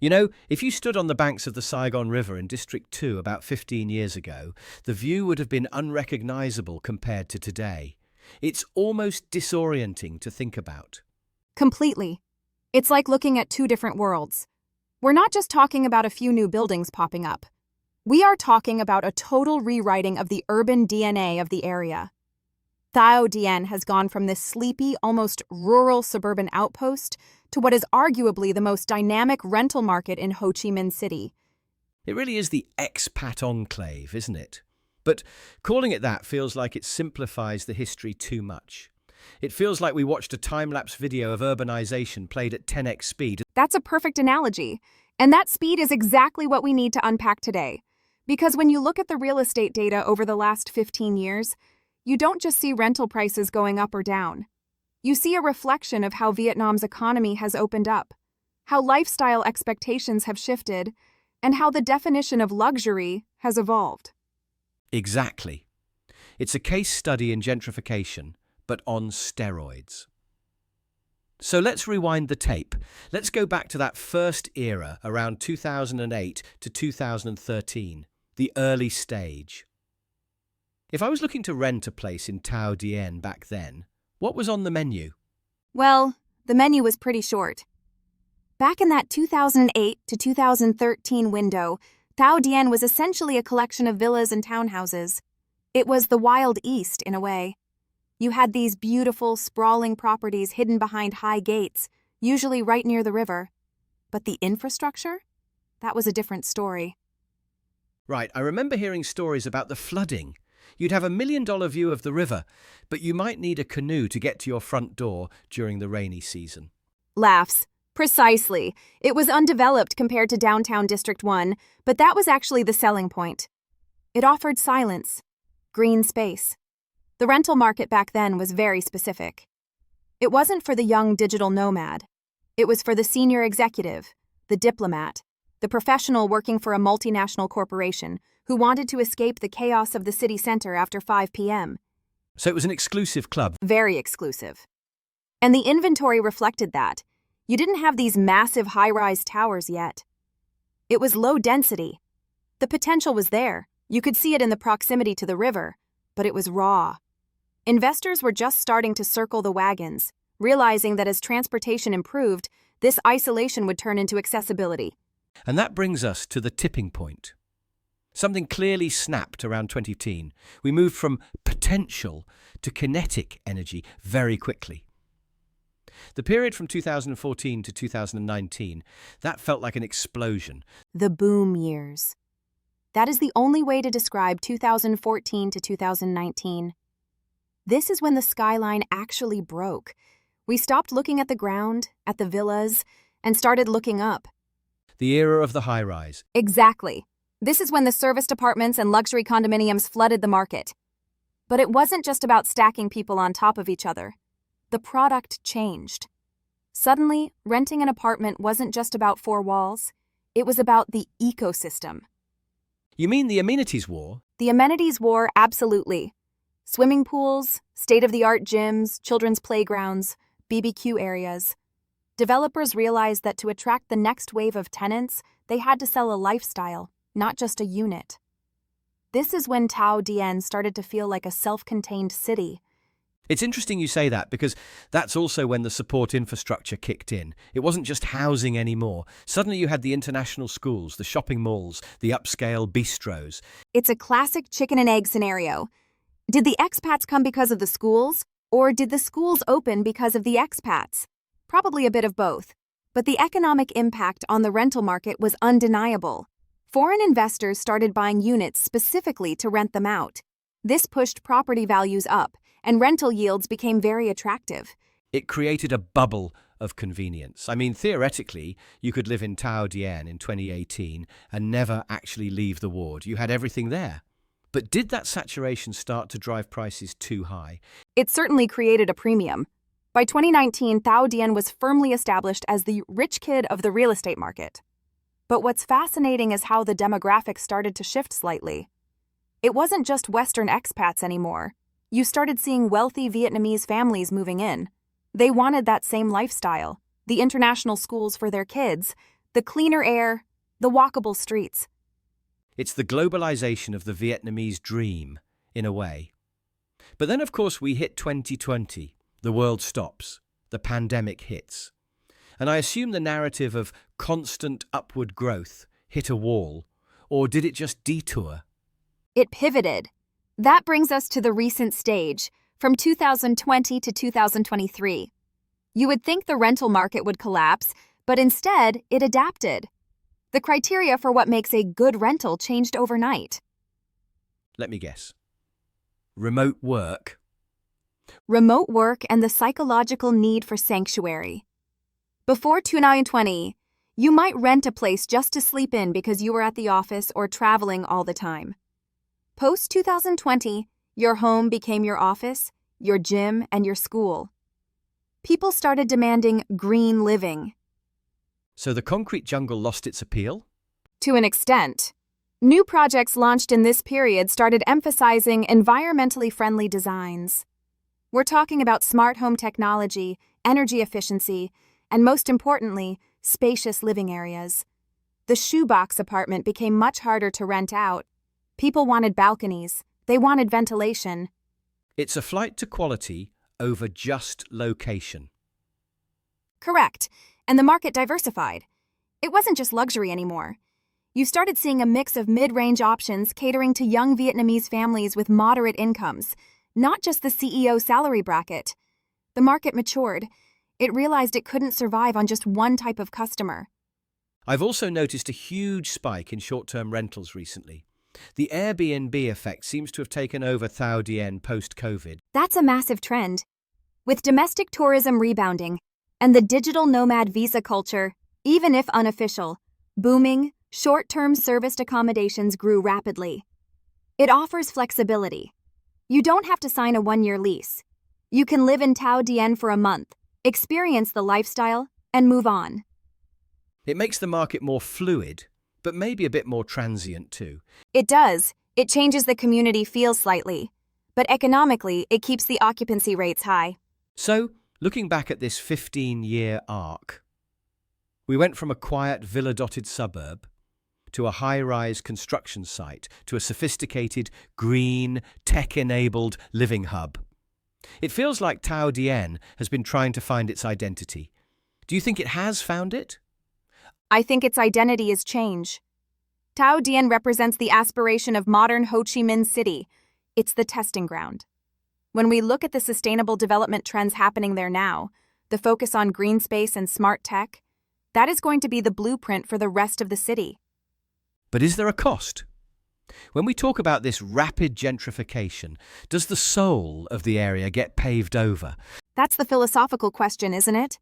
You know, if you stood on the banks of the Saigon River in District 2 about 15 years ago, the view would have been unrecognizable compared to today. It's almost disorienting to think about. Completely. It's like looking at two different worlds. We're not just talking about a few new buildings popping up. We are talking about a total rewriting of the urban DNA of the area. Thao Dien has gone from this sleepy, almost rural suburban outpost to what is arguably the most dynamic rental market in Ho Chi Minh City. It really is the expat enclave, isn't it? But calling it that feels like it simplifies the history too much. It feels like we watched a time-lapse video of urbanization played at 10x speed. That's a perfect analogy. And that speed is exactly what we need to unpack today. Because when you look at the real estate data over the last 15 years, you don't just see rental prices going up or down. You see a reflection of how Vietnam's economy has opened up, how lifestyle expectations have shifted, and how the definition of luxury has evolved. Exactly. It's a case study in gentrification, but on steroids. So let's rewind the tape. Let's go back to that first era around 2008 to 2013, the early stage. If I was looking to rent a place in Thao Dien back then, what was on the menu? Well, the menu was pretty short. Back in that 2008 to 2013 window, Thao Dien was essentially a collection of villas and townhouses. It was the Wild East, in a way. You had these beautiful, sprawling properties hidden behind high gates, usually right near the river. But the infrastructure? That was a different story. Right, I remember hearing stories about the flooding. You'd have $1 million view of the river, but you might need a canoe to get to your front door during the rainy season. Laughs. Precisely. It was undeveloped compared to downtown District 1, but that was actually the selling point. It offered silence, green space. The rental market back then was very specific. It wasn't for the young digital nomad. It was for the senior executive, the diplomat, the professional working for a multinational corporation who wanted to escape the chaos of the city center after 5 p.m. So it was an exclusive club. Very exclusive. And the inventory reflected that. You didn't have these massive high-rise towers yet. It was low density. The potential was there. You could see it in the proximity to the river, but it was raw. Investors were just starting to circle the wagons, realizing that as transportation improved, this isolation would turn into accessibility. And that brings us to the tipping point. Something clearly snapped around 2010. We moved from potential to kinetic energy very quickly. The period from 2014 to 2019, that felt like an explosion. The boom years. That is the only way to describe 2014 to 2019. This is when the skyline actually broke. We stopped looking at the ground, at the villas, and started looking up. The era of the high-rise. Exactly. This is when the serviced apartments and luxury condominiums flooded the market. But it wasn't just about stacking people on top of each other. The product changed. Suddenly, renting an apartment wasn't just about 4 walls. It was about the ecosystem. You mean the amenities war? The amenities war, absolutely. Swimming pools, state-of-the-art gyms, children's playgrounds, BBQ areas. Developers realized that to attract the next wave of tenants, they had to sell a lifestyle, not just a unit. This is when Thao Dien started to feel like a self-contained city. It's interesting you say that because that's also when the support infrastructure kicked in. It wasn't just housing anymore. Suddenly you had the international schools, the shopping malls, the upscale bistros. It's a classic chicken and egg scenario. Did the expats come because of the schools, or did the schools open because of the expats? Probably a bit of both. But the economic impact on the rental market was undeniable. Foreign investors started buying units specifically to rent them out. This pushed property values up, and rental yields became very attractive. It created a bubble of convenience. I mean, theoretically, you could live in Thao Dien in 2018 and never actually leave the ward. You had everything there. But did that saturation start to drive prices too high? It certainly created a premium. By 2019, Thao Dien was firmly established as the rich kid of the real estate market. But what's fascinating is how the demographics started to shift slightly. It wasn't just Western expats anymore. You started seeing wealthy Vietnamese families moving in. They wanted that same lifestyle, the international schools for their kids, the cleaner air, the walkable streets. It's the globalization of the Vietnamese dream, in a way. But then, of course, we hit 2020. The world stops. The pandemic hits. And I assume the narrative of constant upward growth hit a wall, or did it just detour? It pivoted. That brings us to the recent stage, from 2020 to 2023. You would think the rental market would collapse, but instead, it adapted. The criteria for what makes a good rental changed overnight. Let me guess. Remote work. Remote work and the psychological need for sanctuary. Before 2020, you might rent a place just to sleep in because you were at the office or traveling all the time. Post 2020, your home became your office, your gym, and your school. People started demanding green living. So the concrete jungle lost its appeal? To an extent. New projects launched in this period started emphasizing environmentally friendly designs. We're talking about smart home technology, energy efficiency, and most importantly, spacious living areas. The shoebox apartment became much harder to rent out. People wanted balconies. They wanted ventilation. It's a flight to quality over just location. Correct. And the market diversified. It wasn't just luxury anymore. You started seeing a mix of mid-range options catering to young Vietnamese families with moderate incomes, not just the CEO salary bracket. The market matured. It realized it couldn't survive on just one type of customer. I've also noticed a huge spike in short-term rentals recently. The Airbnb effect seems to have taken over Thao Dien post-COVID. That's a massive trend. With domestic tourism rebounding and the digital nomad visa culture, even if unofficial, booming, short-term serviced accommodations grew rapidly. It offers flexibility. You don't have to sign a one-year lease. You can live in Thao Dien for a month, experience the lifestyle, and move on. It makes the market more fluid, but maybe a bit more transient too. It does. It changes the community feel slightly. But economically, it keeps the occupancy rates high. So, looking back at this 15-year arc, we went from a quiet villa-dotted suburb to a high-rise construction site to a sophisticated, green, tech-enabled living hub. It feels like Thao Dien has been trying to find its identity. Do you think it has found it? I think its identity is change. Thao Dien represents the aspiration of modern Ho Chi Minh City. It's the testing ground. When we look at the sustainable development trends happening there now, the focus on green space and smart tech, that is going to be the blueprint for the rest of the city. But is there a cost? When we talk about this rapid gentrification, does the soul of the area get paved over? That's the philosophical question, isn't it?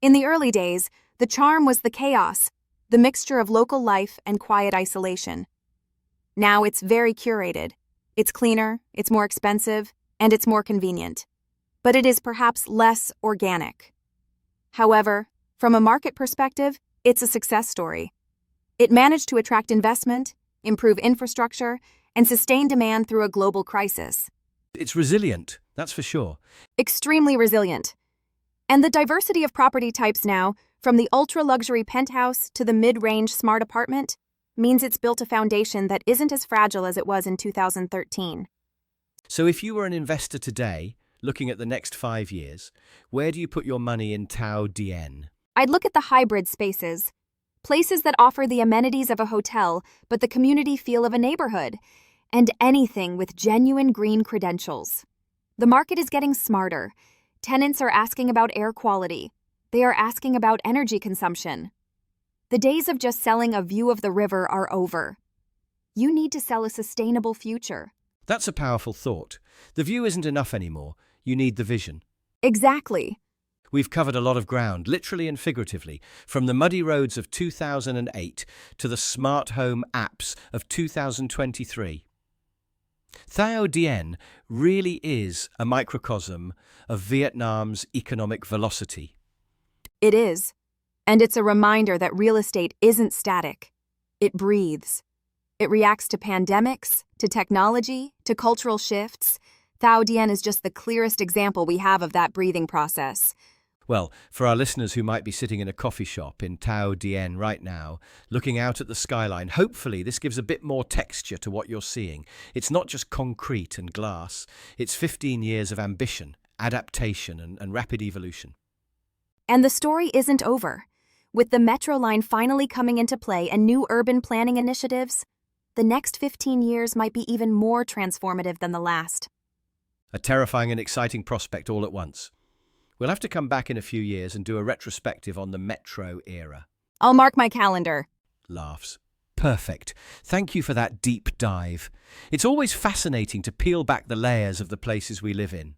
In the early days, the charm was the chaos, the mixture of local life and quiet isolation. Now it's very curated. It's cleaner, it's more expensive, and it's more convenient. But it is perhaps less organic. However, from a market perspective, it's a success story. It managed to attract investment, improve infrastructure, and sustain demand through a global crisis. It's resilient, that's for sure. Extremely resilient. And the diversity of property types now, from the ultra-luxury penthouse to the mid-range smart apartment, means it's built a foundation that isn't as fragile as it was in 2013. So if you were an investor today, looking at the next 5 years, where do you put your money in Thao Dien? I'd look at the hybrid spaces. Places that offer the amenities of a hotel, but the community feel of a neighborhood. And anything with genuine green credentials. The market is getting smarter. Tenants are asking about air quality. They are asking about energy consumption. The days of just selling a view of the river are over. You need to sell a sustainable future. That's a powerful thought. The view isn't enough anymore. You need the vision. Exactly. We've covered a lot of ground, literally and figuratively, from the muddy roads of 2008 to the smart home apps of 2023. Thao Dien really is a microcosm of Vietnam's economic velocity. It is. And it's a reminder that real estate isn't static. It breathes. It reacts to pandemics, to technology, to cultural shifts. Thao Dien is just the clearest example we have of that breathing process. Well, for our listeners who might be sitting in a coffee shop in Thao Dien right now, looking out at the skyline, hopefully this gives a bit more texture to what you're seeing. It's not just concrete and glass, it's 15 years of ambition, adaptation, and rapid evolution. And the story isn't over. With the metro line finally coming into play and new urban planning initiatives, the next 15 years might be even more transformative than the last. A terrifying and exciting prospect all at once. We'll have to come back in a few years and do a retrospective on the metro era. I'll mark my calendar. Laughs. Perfect. Thank you for that deep dive. It's always fascinating to peel back the layers of the places we live in.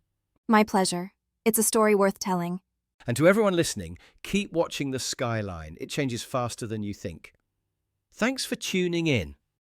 My pleasure. It's a story worth telling. And to everyone listening, keep watching the skyline. It changes faster than you think. Thanks for tuning in.